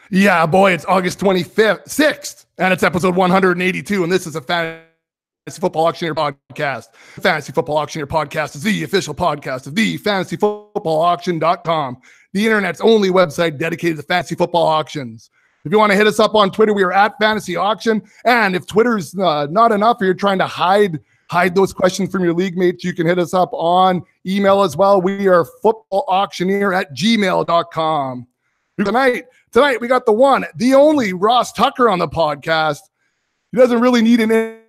Yeah, boy, it's August 25th, 6th, and it's episode 182, and this is a Fantasy Football Auctioneer podcast. Fantasy Football Auctioneer podcast is the official podcast of the fantasyfootballauction.com, the internet's only website dedicated to fantasy football auctions. If you want to hit us up on Twitter, we are at Fantasy Auction, and if Twitter's not enough, or you're trying to hide those questions from your league mates, you can hit us up on email as well. We are footballauctioneer@gmail.com. Tonight, we got the one, the only Ross Tucker on the podcast. He doesn't really need an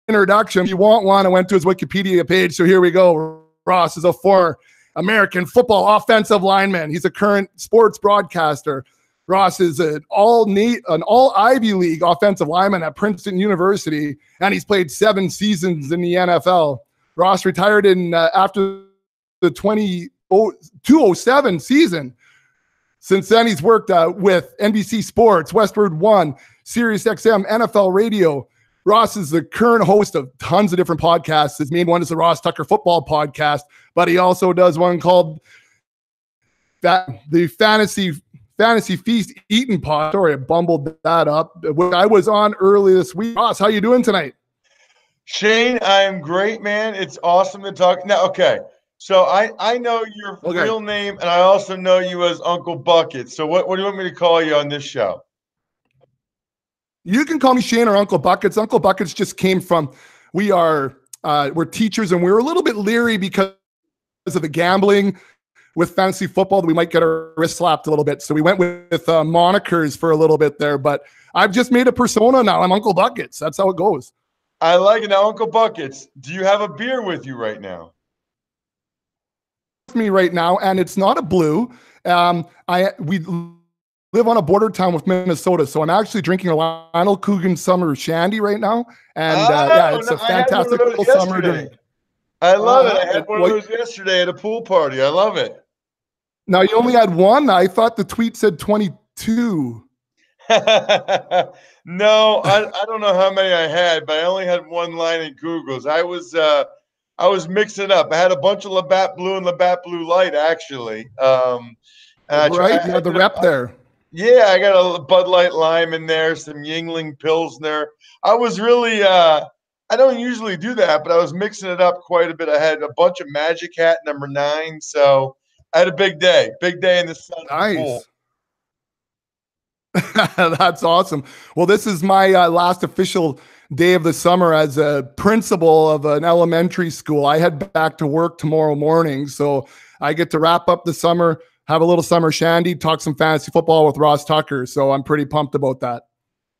introduction. If you want one, I went to his Wikipedia page, so here we go. Ross is a former American football offensive lineman. He's a current sports broadcaster. Ross is an all Ivy League offensive lineman at Princeton University, and he's played 7 seasons in the NFL. Ross retired after the 2007 season. Since then, he's worked with NBC Sports, Westwood One, Sirius XM NFL Radio. Ross is the current host of tons of different podcasts. His main one is the Ross Tucker Football Podcast, but he also does one called the Fantasy Feast Eatin Podcast. Sorry, I bumbled that up. I was on early this week. Ross, how you doing tonight? Shane, I am great, man. It's awesome to talk. Now, okay. So I know your real name, and I also know you as Uncle Bucket. So what do you want me to call you on this show? You can call me Shane or Uncle Buckets. Uncle Buckets just came from, we're teachers, and we were a little bit leery because of the gambling with fantasy football that we might get our wrist slapped a little bit. So we went with monikers for a little bit there, but I've just made a persona now. I'm Uncle Buckets. That's how it goes. I like it. Now, Uncle Buckets, do you have a beer with you right now? Me right now, and it's not a blue. We live on a border town with Minnesota, so I'm actually drinking a Lionel Coogan Summer Shandy right now, and it's a fantastic little summer drink. I love it. I had one of those yesterday at a pool party. I love it. Now, you only had one? I thought the tweet said 22. No, I don't know how many I had, but I only had one line in Google's. I was mixing up. I had a bunch of Labatt Blue and Labatt Blue Light, actually. Right, you had the rep there. Yeah, I got a Bud Light Lime in there, some Yingling Pilsner. I was really I don't usually do that, but I was mixing it up quite a bit. I had a bunch of Magic Hat number 9, so I had a big day in the sun. Nice. That's awesome. Well, this is my last official day of the summer as a principal of an elementary school. I head back to work tomorrow morning, so I get to wrap up the summer, have a little summer shandy, talk some fantasy football with Ross Tucker. So I'm pretty pumped about that.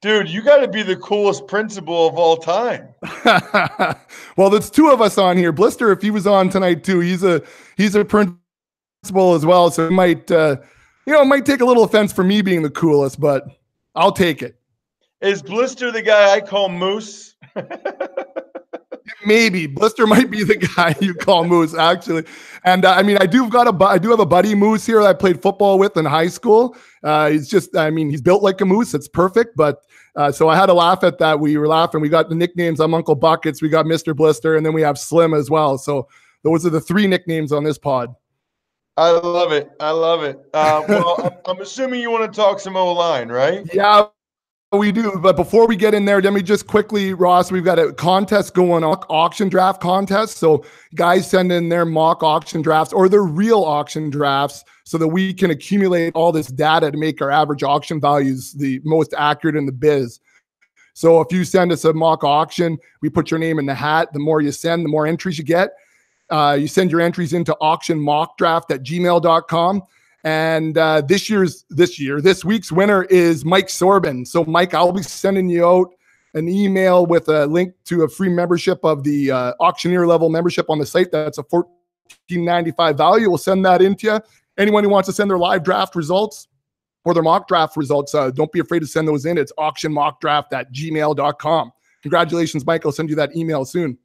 Dude, you got to be the coolest principal of all time. Well, there's 2 of us on here. Blister, if he was on tonight too, he's a principal as well. So it might take a little offense for me being the coolest, but I'll take it. Is Blister the guy I call Moose? Maybe Blister might be the guy you call Moose, actually. And I do have a buddy Moose here that I played football with in high school. He's built like a moose. It's perfect. But so I had to laugh at that. We were laughing. We got the nicknames. I'm Uncle Buckets. We got Mr. Blister, and then we have Slim as well. So those are the 3 nicknames on this pod. I love it. Well, I'm assuming you want to talk some O-line, right? Yeah. We do, but before we get in there, let me just quickly, Ross, we've got a contest going on, auction draft contest. So guys send in their mock auction drafts or their real auction drafts so that we can accumulate all this data to make our average auction values the most accurate in the biz. So if you send us a mock auction, we put your name in the hat. The more you send, the more entries you get. You send your entries into auctionmockdraft@gmail.com. And this week's winner is Mike Sorbin. So Mike, I'll be sending you out an email with a link to a free membership of the auctioneer level membership on the site. That's a $14.95 value. We'll send that into you. Anyone who wants to send their live draft results or their mock draft results, don't be afraid to send those in. It's auctionmockdraft@gmail.com. Congratulations, Mike. I'll send you that email soon.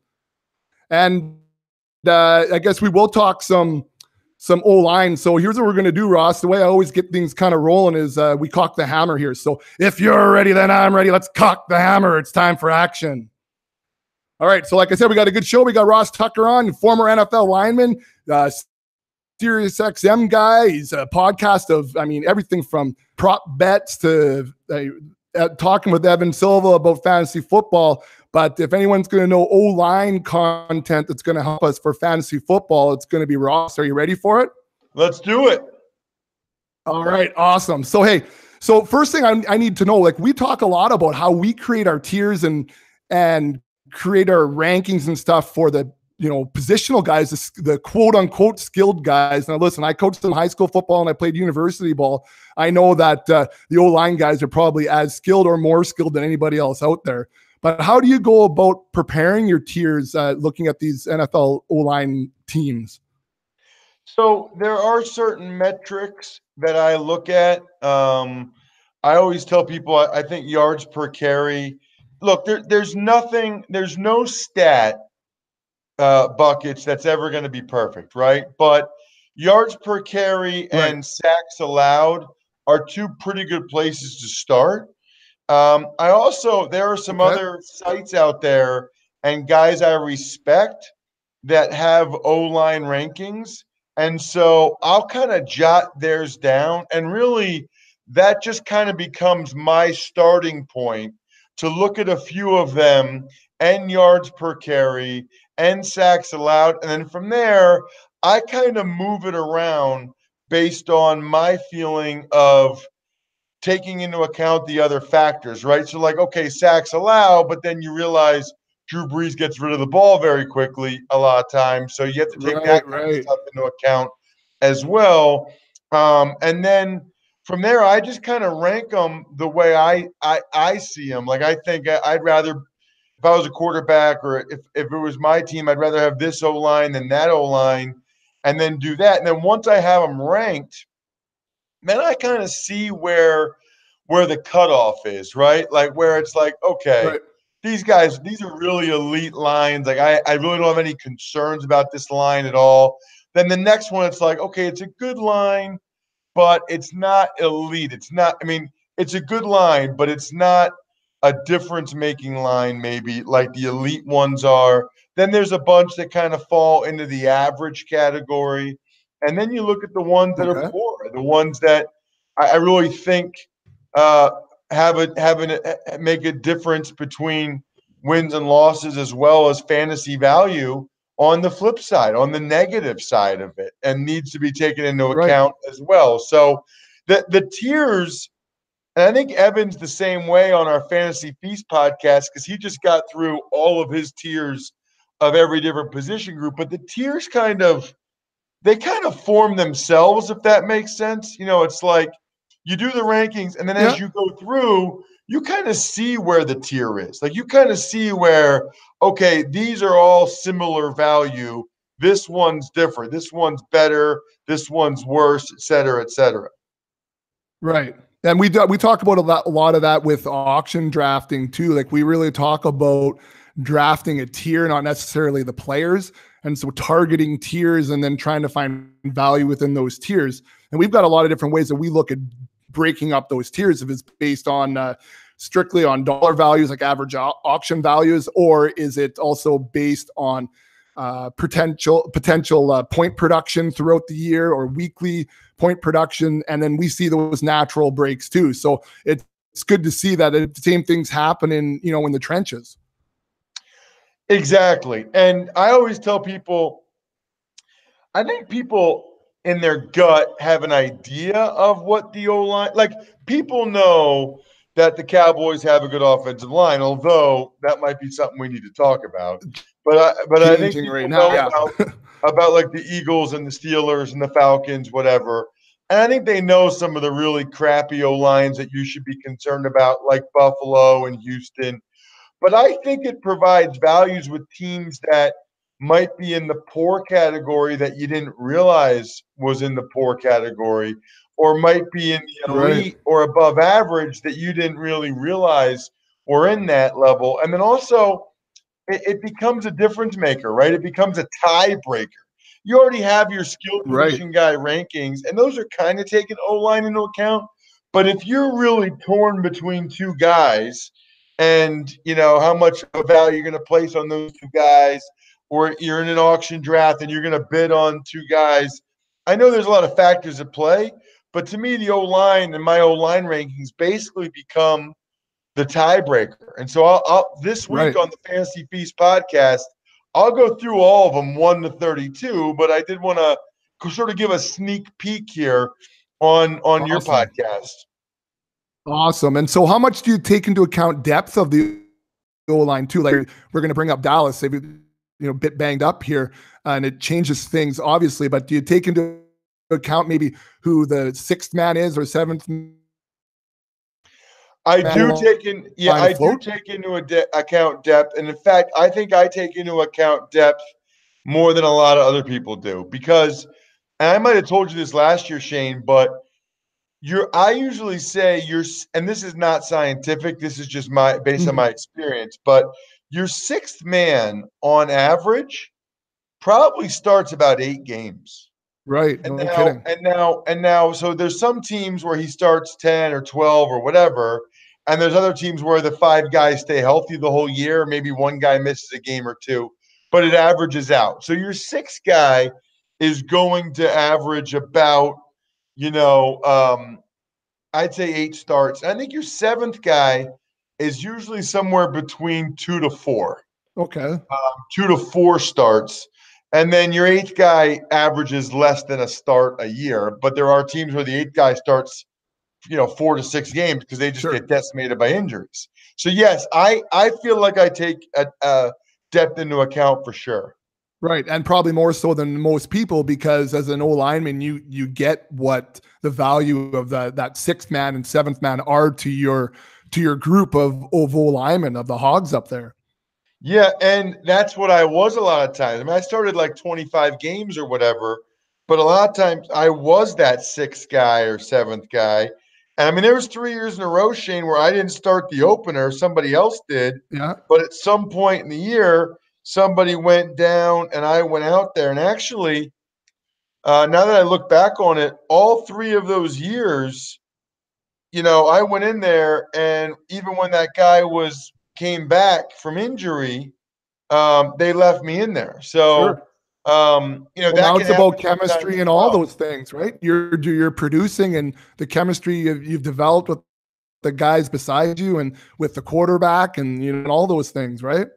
And I guess we will talk some O-line. So here's what we're going to do, Ross. The way I always get things kind of rolling is we cock the hammer here. So if you're ready, then I'm ready. Let's cock the hammer. It's time for action. All right. So like I said, we got a good show. We got Ross Tucker on, former NFL lineman, Sirius XM guy. He's a podcast of, everything from prop bets to talking with Evan Silva about fantasy football. But if anyone's going to know O-line content that's going to help us for fantasy football, it's going to be Ross. Are you ready for it? Let's do it. All right, awesome. So, hey, first thing I need to know, like, we talk a lot about how we create our tiers and create our rankings and stuff for the, positional guys, the quote unquote skilled guys. Now, listen, I coached some high school football and I played university ball. I know that the O-line guys are probably as skilled or more skilled than anybody else out there. But how do you go about preparing your tiers, looking at these NFL O-line teams? So there are certain metrics that I look at. I always tell people I think yards per carry. Look, there's no stat buckets that's ever going to be perfect, right? But yards per carry and sacks allowed are two pretty good places to start. There are some other sites out there and guys I respect that have O-line rankings. And so I'll kind of jot theirs down, and really that just kind of becomes my starting point to look at a few of them and yards per carry and sacks allowed. And then from there, I kind of move it around based on my feeling of taking into account the other factors, right? So like, okay, sacks allowed, but then you realize Drew Brees gets rid of the ball very quickly a lot of times. So you have to take that kind of stuff into account as well. And then from there, I just kind of rank them the way I see them. Like, I think I'd rather, if I was a quarterback or if it was my team, I'd rather have this O-line than that O-line, and then do that. And then once I have them ranked, then I kind of see where the cutoff is, right? Like, where it's like, okay, these guys, these are really elite lines. Like, I really don't have any concerns about this line at all. Then the next one, it's like, okay, it's a good line, but it's not elite. It's not, it's a good line, but it's not a difference-making line maybe like the elite ones are. Then there's a bunch that kind of fall into the average category. And then you look at the ones that are poor, the ones that I really think make a difference between wins and losses, as well as fantasy value on the flip side, on the negative side of it, and needs to be taken into account as well. So the tiers, and I think Evan's the same way on our Fantasy Feast podcast, because he just got through all of his tiers of every different position group. But the tiers kind of form themselves, if that makes sense. It's like you do the rankings, and then as you go through, you kind of see where the tier is. Like, you kind of see where, okay, these are all similar value. This one's different. This one's better. This one's worse, et cetera, et cetera. Right. And we talk about a lot of that with auction drafting too. Like, we really talk about drafting a tier, not necessarily the players. And so targeting tiers and then trying to find value within those tiers. And we've got a lot of different ways that we look at breaking up those tiers, if it's based on strictly on dollar values, like average auction values, or is it also based on potential point production throughout the year, or weekly point production. And then we see those natural breaks too. So it's good to see that the same things happen in the trenches. Exactly. And I always tell people, I think people in their gut have an idea of what the O-line, like, people know that the Cowboys have a good offensive line, although that might be something we need to talk about. But I think people know about like the Eagles and the Steelers and the Falcons, whatever. And I think they know some of the really crappy O-lines that you should be concerned about, like Buffalo and Houston. But I think it provides values with teams that might be in the poor category that you didn't realize was in the poor category, or might be in the elite or above average that you didn't really realize were in that level. And then also it becomes a difference maker, right? It becomes a tiebreaker. You already have your skilled position guy rankings, and those are kind of taking O-line into account. But if you're really torn between two guys, and how much value you're going to place on those two guys, or you're in an auction draft and you're going to bid on two guys, I know there's a lot of factors at play, but to me, the O-line and my O-line rankings basically become the tiebreaker. And so I'll this week Right. on the Fantasy Feast podcast, I'll go through all of them 1 to 32, but I did want to sort of give a sneak peek here on your podcast. Awesome. And so how much do you take into account depth of the O-line too? Like we're going to bring up Dallas, they've a bit banged up here, and it changes things obviously, but do you take into account maybe who the sixth man is or seventh? I do take into account depth. And in fact, I think I take into account depth more than a lot of other people do, because, and I might have told you this last year, Shane, but I usually say and this is not scientific, this is just based on my experience, but your sixth man on average probably starts about 8 games. Right. And now, so there's some teams where he starts 10 or 12 or whatever. And there's other teams where the 5 guys stay healthy the whole year. Maybe one guy misses a game or 2, but it averages out. So your sixth guy is going to average about, I'd say 8 starts. I think your seventh guy is usually somewhere between 2 to 4. Okay. 2 to 4 starts. And then your eighth guy averages less than a start a year. But there are teams where the eighth guy starts, 4 to 6 games because they just get decimated by injuries. So, yes, I feel like I take a depth into account for sure. Right. And probably more so than most people, because as an O-lineman, you get what the value of that sixth man and seventh man are to your group of O-linemen, of the hogs up there. Yeah, and that's what I was a lot of times. I mean, I started like 25 games or whatever, but a lot of times I was that sixth guy or seventh guy. And I mean, there was 3 years in a row, Shane, where I didn't start the opener, somebody else did. Yeah. But at some point in the year, somebody went down and I went out there. And actually, now that I look back on it, all 3 of those years, I went in there, and even when that guy came back from injury, they left me in there. So, now it's about chemistry and all those things, right? You're producing, and the chemistry you've developed with the guys beside you and with the quarterback and all those things, right?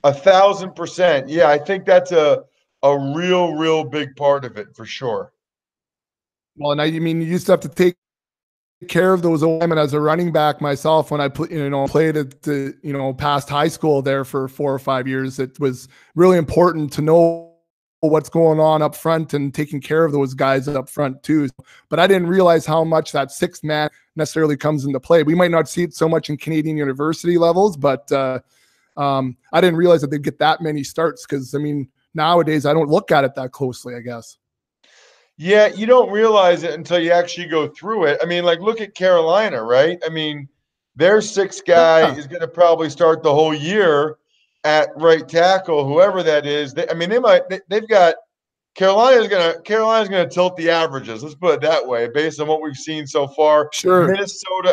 1,000%. Yeah, I think that's a real big part of it for sure. Well, and you used to have to take care of those linemen as a running back myself when I played at the past high school there for 4 or 5 years. It was really important to know what's going on up front and taking care of those guys up front too. But I didn't realize how much that sixth man necessarily comes into play. We might not see it so much in Canadian university levels, but I didn't realize that they'd get that many starts, because nowadays I don't look at it that closely, I guess. Yeah, you don't realize it until you actually go through it. I mean, like, look at Carolina, right? I mean, their sixth guy is going to probably start the whole year at right tackle, whoever that is. They've got Carolina's going to tilt the averages. Let's put it that way, based on what we've seen so far. Sure.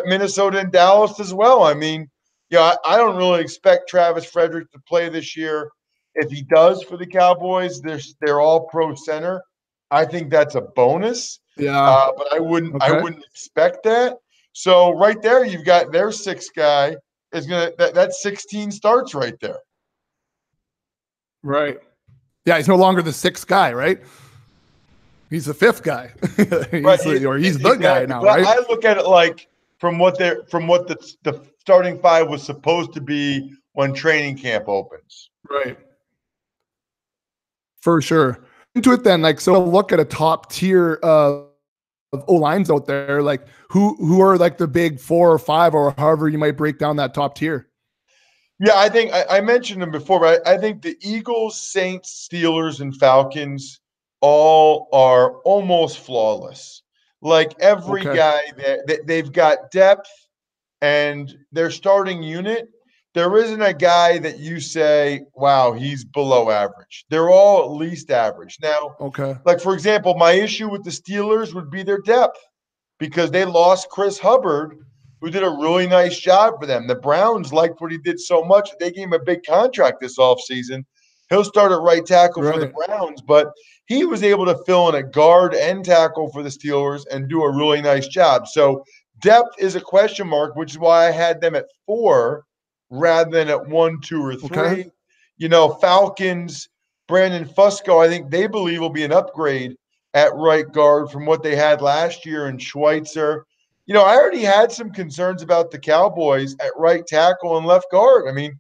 Minnesota and Dallas as well. I mean, I don't really expect Travis Frederick to play this year. If he does for the Cowboys, they're all pro center. I think that's a bonus. Yeah. But I wouldn't expect that. So right there, you've got their sixth guy is that's 16 starts right there. Right. Yeah, he's no longer the sixth guy, right? He's the fifth guy. He's the guy now, right? I look at it like from what the starting 5 was supposed to be when training camp opens. Right. For sure. Into it then, so look at a top tier of O-lines out there, like who are like the big 4 or 5, or however you might break down that top tier. Yeah, I think I mentioned them before, but I think the Eagles, Saints, Steelers, and Falcons all are almost flawless. Like every guy they've got depth, and their starting unit, there isn't a guy that you say, wow, he's below average. They're all at least average. Now, like, for example, my issue with the Steelers would be their depth, because they lost Chris Hubbard, who did a really nice job for them. The Browns liked what he did so much, they gave him a big contract this offseason. He'll start at right tackle for the Right. Browns, but he was able to fill in at guard and tackle for the Steelers and do a really nice job. So depth is a question mark, which is why I had them at 4 rather than at 1, 2, or 3. Okay. Falcons, Brandon Fusco, I think they believe will be an upgrade at right guard from what they had last year in Schweitzer. I already had some concerns about the Cowboys at right tackle and left guard. I mean,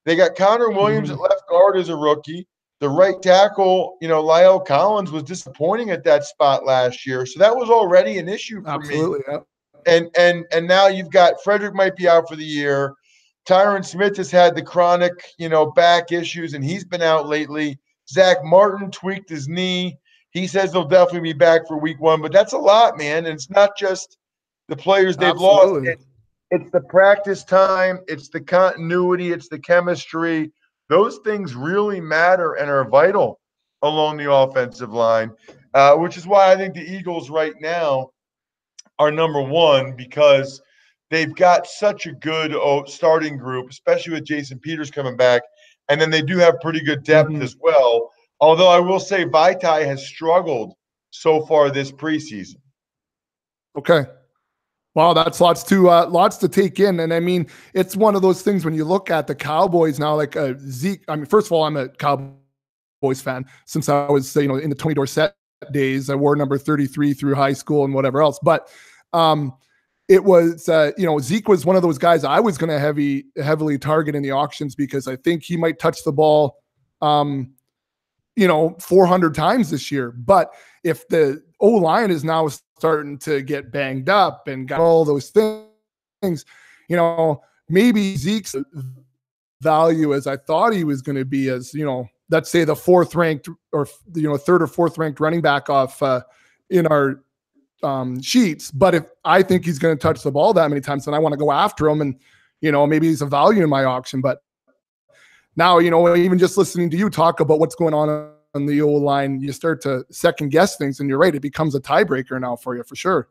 they got Connor Williams at left guard as a rookie. The right tackle, Lyle Collins was disappointing at that spot last year. So that was already an issue for Absolutely. me. Yeah. And now you've got Frederick might be out for the year. Tyron Smith has had the chronic, back issues, and he's been out lately. Zach Martin tweaked his knee. He says he'll definitely be back for week 1, but that's a lot, man. And it's not just the players they've lost. It's the practice time. It's the continuity. It's the chemistry. Those things really matter and are vital along the offensive line, which is why I think the Eagles right now are number 1 because they've got such a good starting group, especially with Jason Peters coming back. And then they do have pretty good depth as well. Although I will say Vaitai has struggled so far this preseason. Okay. Wow, that's lots to take in. And I mean, it's one of those things when you look at the Cowboys now, like Zeke. I mean, first of all, I'm a Cowboys fan since I was, in the Tony Dorsett days. I wore number 33 through high school and whatever else. But it was, Zeke was one of those guys I was going to heavily target in the auctions because I think he might touch the ball, 400 times this year. But if the O-line is now starting to get banged up and got all those things, maybe Zeke's value as I thought he was going to be as, let's say the 4th ranked or, 3rd or 4th ranked running back off in our sheets. But if I think he's going to touch the ball that many times, then I want to go after him and, maybe he's a value in my auction. But now, even just listening to you talk about what's going on the O-line, you start to second guess things, and you're right. It becomes a tiebreaker now for you, for sure.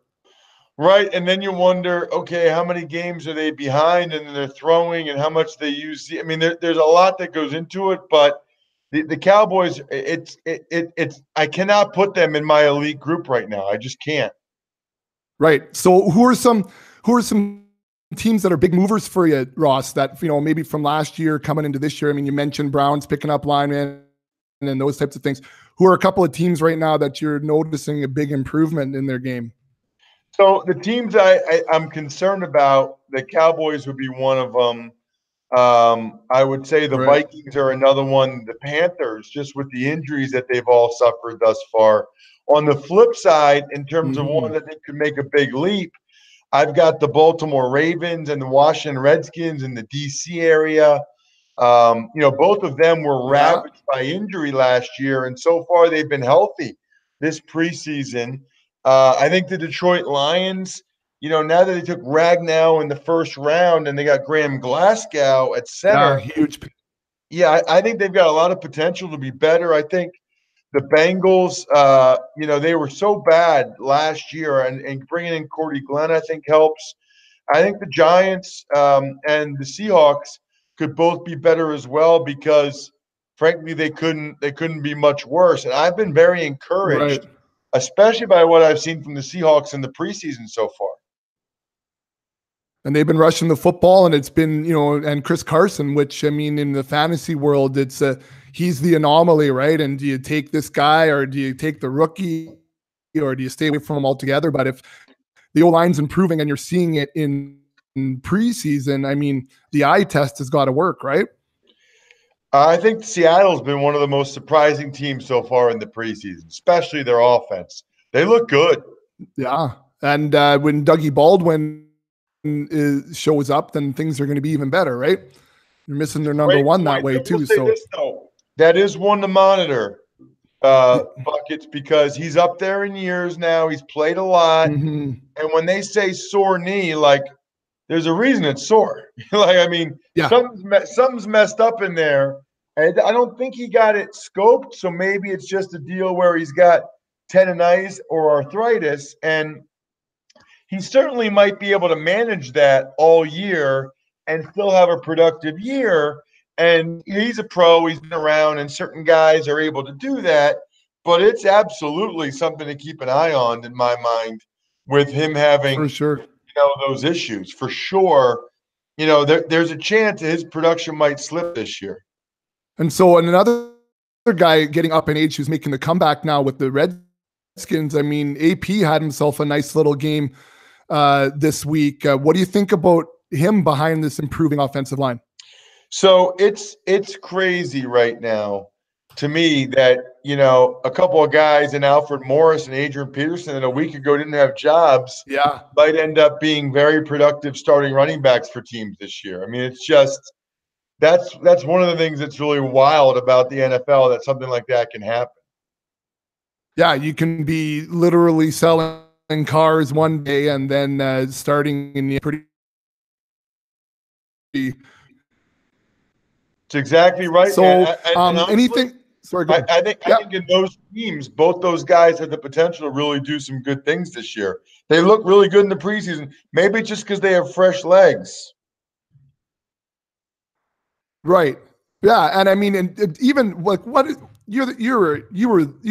Right. And then you wonder, okay, how many games are they behind and they're throwing and how much they use? I mean, there's a lot that goes into it, but the Cowboys, it's I cannot put them in my elite group right now. I just can't. Right. So who are some teams that are big movers for you, Ross, that, maybe from last year coming into this year? I mean, you mentioned Browns picking up linemen and those types of things. Who are a couple of teams right now that you're noticing a big improvement in their game? So the teams I'm concerned about, the Cowboys would be one of them. I would say the Vikings are another one. The Panthers, just with the injuries that they've all suffered thus far. On the flip side, in terms of one that they could make a big leap, I've got the Baltimore Ravens and the Washington Redskins in the D.C. area. Both of them were ravaged by injury last year, and so far they've been healthy this preseason. I think the Detroit Lions, now that they took Ragnow in the first round and they got Graham Glasgow at center, huge. Yeah, I think they've got a lot of potential to be better. I think the Bengals, they were so bad last year, and bringing in Cordy Glenn, I think, helps. I think the Giants and the Seahawks could both be better as well because, frankly, they couldn't be much worse. And I've been very encouraged, especially by what I've seen from the Seahawks in the preseason so far. And they've been rushing the football, and it's been, and Chris Carson, which, I mean, in the fantasy world, he's the anomaly, right? And do you take this guy or do you take the rookie or do you stay away from him altogether? But if the O-line's improving and you're seeing it in preseason, I mean, the eye test has got to work, right? I think Seattle's been one of the most surprising teams so far in the preseason, especially their offense. They look good. Yeah. And when Dougie Baldwin shows up, then things are going to be even better, right? You're missing their number one that way too. So that is one to monitor, Buckets, because he's up there in years now. He's played a lot. And when they say sore knee, like, there's a reason it's sore. Something's messed up in there. And I don't think he got it scoped. So maybe it's just a deal where he's got tendonitis or arthritis. And he certainly might be able to manage that all year and still have a productive year And he's a pro. He's been around, and certain guys are able to do that. But it's absolutely something to keep an eye on, in my mind, with him having For sure. those issues. For sure, there's a chance his production might slip this year. And so another guy getting up in age who's making the comeback now with the Redskins. I mean, AP had himself a nice little game this week. What do you think about him behind this improving offensive line? So it's crazy right now to me that, a couple of guys in Alfred Morris and Adrian Peterson that a week ago didn't have jobs might end up being very productive starting running backs for teams this year. I mean, it's just that's one of the things that's really wild about the NFL, that something like that can happen. Yeah, you can be literally selling cars one day and then starting in the pretty. It's exactly right. So, and honestly, anything? Sorry, go ahead. I think in those teams, both those guys have the potential to really do some good things this year. They look really good in the preseason. Maybe just because they have fresh legs. Right. Yeah, and I mean, and even like what you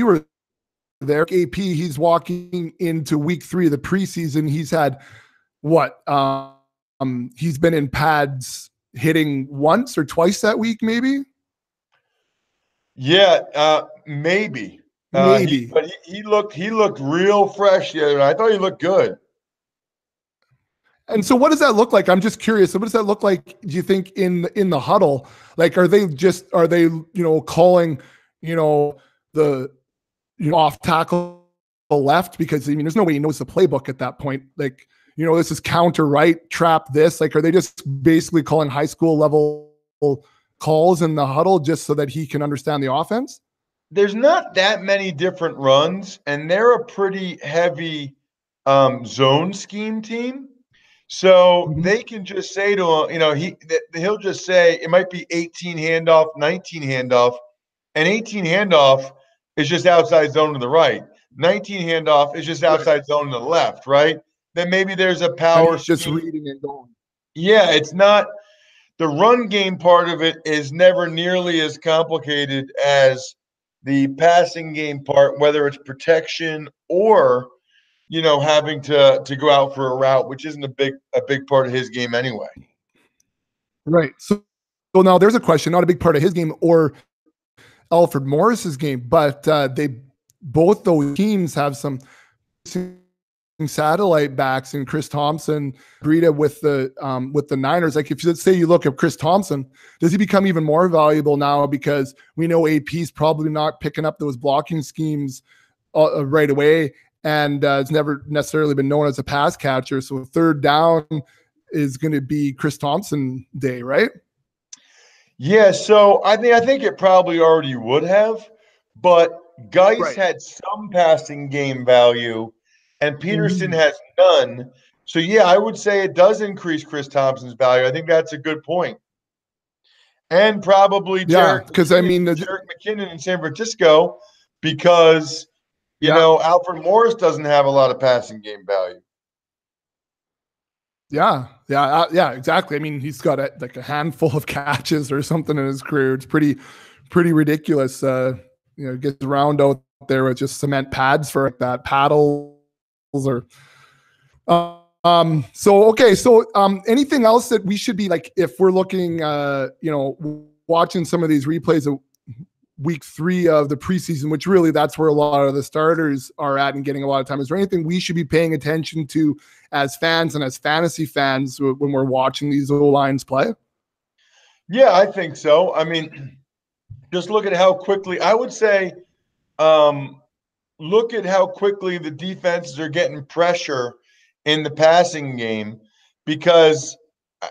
were there. AP, he's walking into week 3 of the preseason. He's had what? He's been in pads hitting once or twice that week, maybe. Yeah, maybe. Maybe. But he looked real fresh the other night. I thought he looked good. And so what does that look like? I'm just curious. So what does that look like, do you think, in the huddle? Like, are they calling, the off tackle left? Because, I mean, there's no way he knows the playbook at that point. Like, this is counter right, trap this. Like, are they just basically calling high school level calls in the huddle just so that he can understand the offense? There's not that many different runs, and they're a pretty heavy zone scheme team. So they can just say to him, he'll just say it might be 18 handoff, 19 handoff, and 18 handoff is just outside zone to the right. 19 handoff is just outside zone to the left, right? Then maybe there's a power just scheme. reading and going. Yeah, it's not the run game part of it is never nearly as complicated as the passing game part, whether it's protection or having to go out for a route, which isn't a big part of his game anyway. Right. So now there's a question, not a big part of his game or Alfred Morris's game, but both those teams have some satellite backs in Chris Thompson, Breida with the Niners. Like, if you say you look at Chris Thompson, does he become even more valuable now because we know AP's probably not picking up those blocking schemes right away, and it's never necessarily been known as a pass catcher. So third down is going to be Chris Thompson day, right? Yeah, so I think it probably already would have, but Geis had some passing game value, and Peterson has none. So, yeah, I would say it does increase Chris Thompson's value. I think that's a good point. And probably Jerick McKinnon in San Francisco because, Alfred Morris doesn't have a lot of passing game value. Yeah, exactly. I mean, he's got a handful of catches or something in his career. It's pretty ridiculous. Gets around out there with just cement pads for like that, paddles or. So anything else that we should be like if we're looking, watching some of these replays of week 3 of the preseason, which really that's where a lot of the starters are at and getting a lot of time. Is there anything we should be paying attention to as fans and as fantasy fans when we're watching these O-lines play? Yeah, I think so. I mean, just look at how quickly, I would say, look at how quickly the defenses are getting pressure in the passing game, because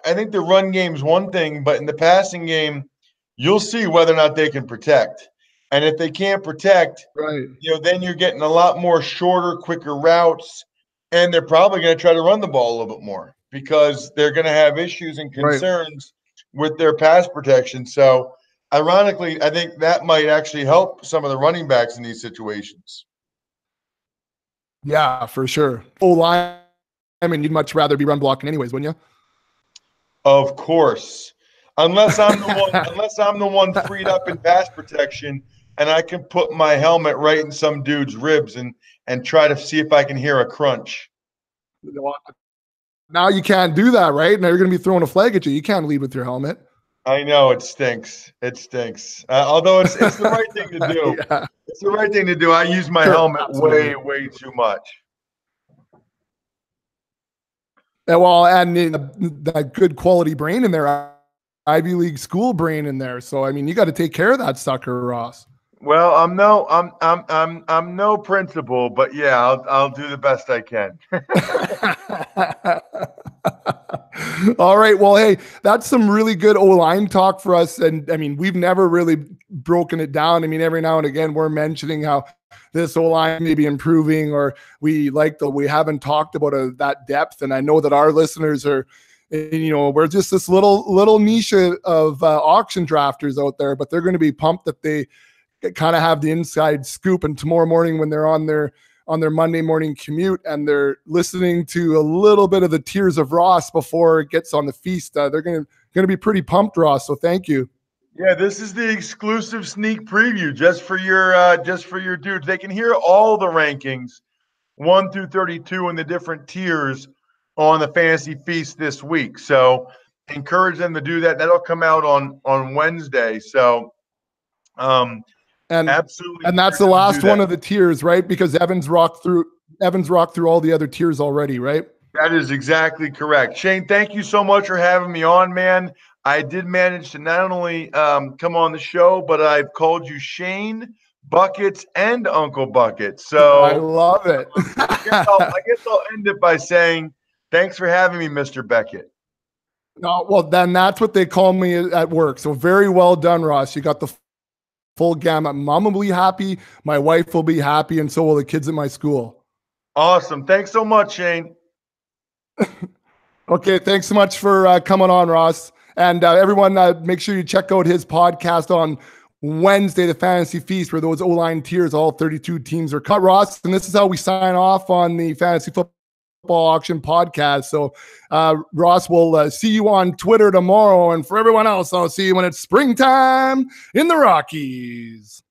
I think the run game is one thing, but in the passing game, you'll see whether or not they can protect. And if they can't protect, then you're getting a lot more shorter, quicker routes, and they're probably going to try to run the ball a little bit more because they're going to have issues and concerns with their pass protection. So, ironically, I think that might actually help some of the running backs in these situations. Yeah, for sure. O-line, I mean, you'd much rather be run blocking anyways, wouldn't you? Of course. Unless I'm the one freed up in pass protection, and I can put my helmet right in some dude's ribs and try to see if I can hear a crunch. Now you can't do that, right? Now you're going to be throwing a flag at you. You can't lead with your helmet. I know it stinks. It stinks. Although it's the right thing to do. Yeah. It's the right thing to do. I use my helmet way too much. And well, and that good quality brain in there, Ivy League school brain in there. So I mean, you got to take care of that sucker, Ross. Well, I'm no principal, but yeah, I'll do the best I can. All right. Well, hey, that's some really good O-line talk for us. And I mean, we've never really broken it down. I mean, every now and again, we're mentioning how this O-line may be improving, or we haven't talked about that depth. And I know that our listeners are, we're just this little niche of auction drafters out there, but they're going to be pumped that they kind of have the inside scoop. And tomorrow morning when they're on their Monday morning commute and they're listening to a little bit of the Tears of Ross before it gets on the feast, they're going to be pretty pumped, Ross. So thank you. Yeah, this is the exclusive sneak preview just for your dudes. They can hear all the rankings 1 through 32 in the different tiers on the Fantasy Feast this week. So encourage them to do that. That'll come out on Wednesday. So absolutely. And that's the last one of the tiers, right? Because Evans rocked through all the other tiers already, right? That is exactly correct. Shane, thank you so much for having me on, man. I did manage to not only come on the show, but I've called you Shane, Buckets, and Uncle Buckets. So I love it. I guess I'll end it by saying thanks for having me, Mr. Beckett. No, well, then that's what they call me at work. So very well done, Ross. You got the full gamut. Mom will be happy. My wife will be happy. And so will the kids at my school. Awesome. Thanks so much, Shane. Okay. Thanks so much for coming on, Ross. And everyone, make sure you check out his podcast on Wednesday, the Fantasy Feast, where those O-line tiers, all 32 teams are cut, Ross. And this is how we sign off on the Fantasy Football Auction Podcast. So Ross, will see you on Twitter tomorrow. And for everyone else, I'll see you when it's springtime in the Rockies.